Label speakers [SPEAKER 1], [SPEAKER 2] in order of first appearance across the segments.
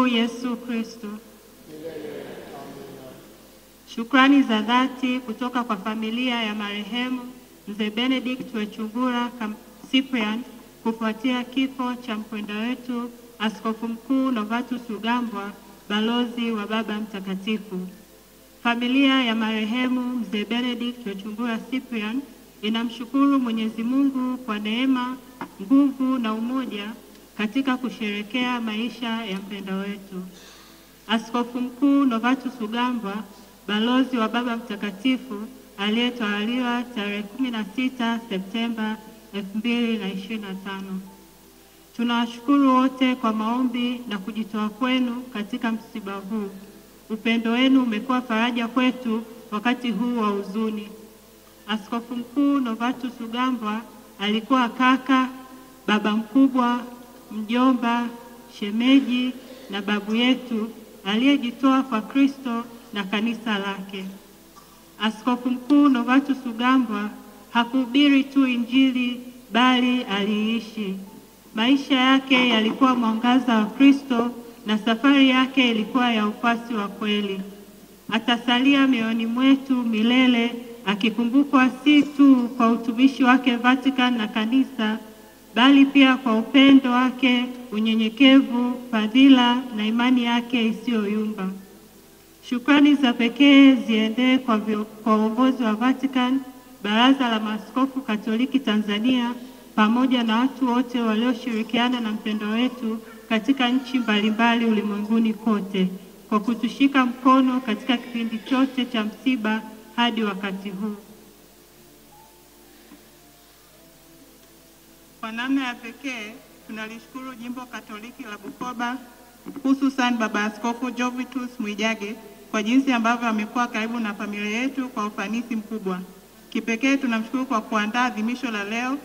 [SPEAKER 1] Tumsifu Yesu Kristo. Shukrani za dhati kutoka kwa familia ya marehemu Mzee Benedict Wechungura Cyprian kufuatia kifo cha mpwenda wetu Askofu Mkuu Novatus Rugambwa, balozi wa Baba Mtakatifu. Familia ya marehemu Mzee Benedict Wechungura Cyprian inamshukuru Mwenyezi Mungu kwa neema, nguvu na umoja katika kusherekea maisha ya mpenda wetu. Askofu Mkuu Novatus Rugambwa, balozi wa Baba Mtakatifu, aliyetawaliwa tarehe 16 Septemba 2025. Tunawashukuru wote kwa maombi na kujitoa kwenu katika msiba huu. Upendo wenu umekuwa faraja kwetu wakati huu wa huzuni. Askofu Mkuu Novatus Rugambwa alikuwa kaka, baba mkubwa, mjomba, shemeji na babu yetu aliyejitoa kwa Kristo na kanisa lake. Askofu Mkuu Novatus Rugambwa hakuhubiri tu Injili bali aliishi. Maisha yake yalikuwa mwangaza wa Kristo na safari yake ilikuwa ya ufuasi wa kweli. Atasalia mioyoni mwetu milele, akikumbukwa si tu kwa utumishi wake Vatican na kanisa, bali pia kwa upendo wake, unyenyekevu, fadhila na imani yake isiyoyumba. Shukrani za pekee ziende kwa uongozi wa Vatican, Baraza la Maaskofu Katoliki Tanzania, pamoja na watu wote walioshirikiana na mpendo wetu katika nchi mbalimbali ulimwenguni kote kwa kutushika mkono katika kipindi chote cha msiba hadi wakati huu.
[SPEAKER 2] Kwa namna ya pekee tunalishukuru Jimbo Katoliki la Bukoba, hususan Baba Askofu Jovitus Mwijage kwa jinsi ambavyo amekuwa karibu na familia yetu kwa ufanisi mkubwa. Kipekee tunamshukuru kwa kuandaa adhimisho la leo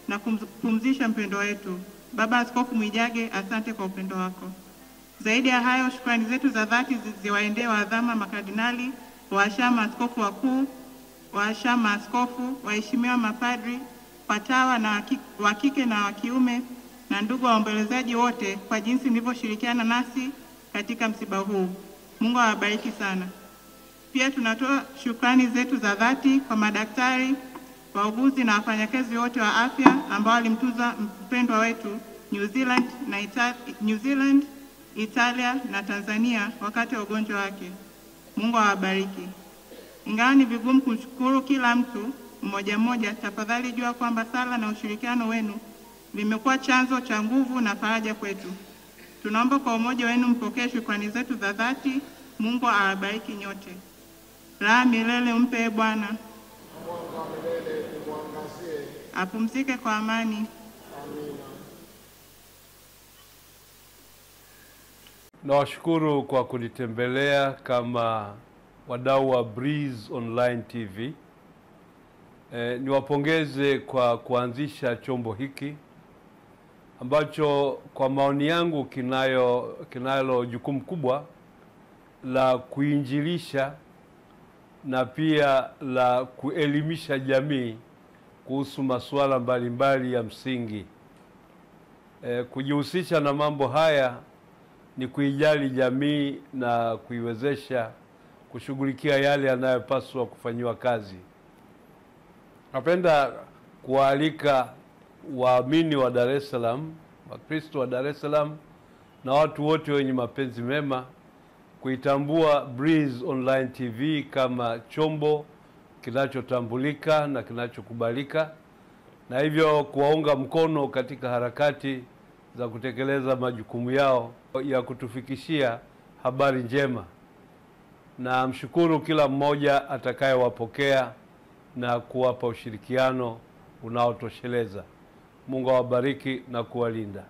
[SPEAKER 2] na kumzisha mpendo wetu. Baba Askofu Mwijage, asante kwa upendo wako. Zaidi ya hayo, shukrani zetu za dhati ziwaendee waadhama makardinali, wahashamu maaskofu wakuu, wahashamu maaskofu, waheshimiwa mapadri, watawa na wa kike na wa kiume, na ndugu waombolezaji wote kwa jinsi mlivyoshirikiana nasi katika msiba huu. Mungu awabariki sana. Pia tunatoa shukrani zetu za dhati kwa madaktari, wauguzi na wafanyakazi wote wa afya ambao walimtunza mpendwa wetu New Zealand, Italia na Tanzania wakati wa ugonjwa wake. Mungu awabariki. Ingawa ni vigumu kushukuru kila mtu mmoja mmoja, tafadhali jua kwamba sala na ushirikiano wenu vimekuwa chanzo cha nguvu na faraja kwetu. Tunaomba kwa umoja wenu mpokee shukrani zetu za dhati. Mungu awabariki nyote. Raha milele mpe Bwana. Apumzike kwa amani. Amina.
[SPEAKER 3] Nawashukuru kwa kunitembelea kama wadau wa Breeze Online TV. Niwapongeze kwa kuanzisha chombo hiki ambacho kwa maoni yangu kinalo jukumu kubwa la kuinjilisha na pia la kuelimisha jamii kuhusu masuala mbalimbali ya msingi. Kujihusisha na mambo haya ni kuijali jamii na kuiwezesha kushughulikia yale yanayopaswa kufanyiwa kazi. Napenda kualika waamini wa Dar es Salaam, Wakristo wa Dar es Salaam na watu wote wenye mapenzi mema kuitambua Breeze Online TV kama chombo kinachotambulika na kinachokubalika, na hivyo kuwaunga mkono katika harakati za kutekeleza majukumu yao ya kutufikishia habari njema. Na mshukuru kila mmoja atakayewapokea na kuwapa ushirikiano unaotosheleza. Mungu awabariki na kuwalinda.